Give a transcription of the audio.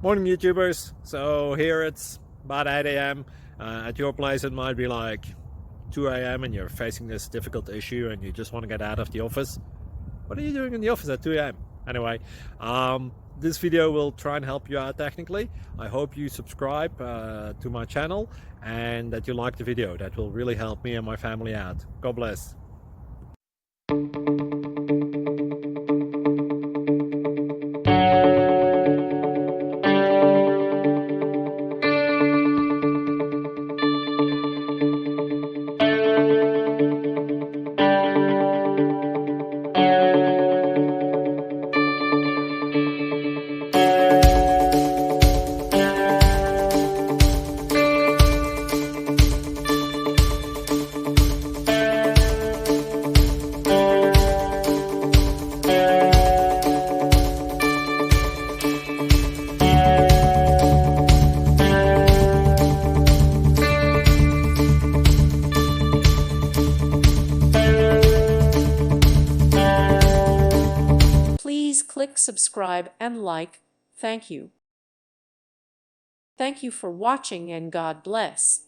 Morning YouTubers. So here it's about 8 a.m. At your place it might be like 2 a.m. and you're facing this difficult issue and you just want to get out of the office. What are you doing in the office at 2 a.m.? Anyway, this video will try and help you out technically. I hope you subscribe to my channel and that you like the video. That will really help me and my family out. God bless. Please click subscribe and like. Thank you. Thank you for watching and God bless.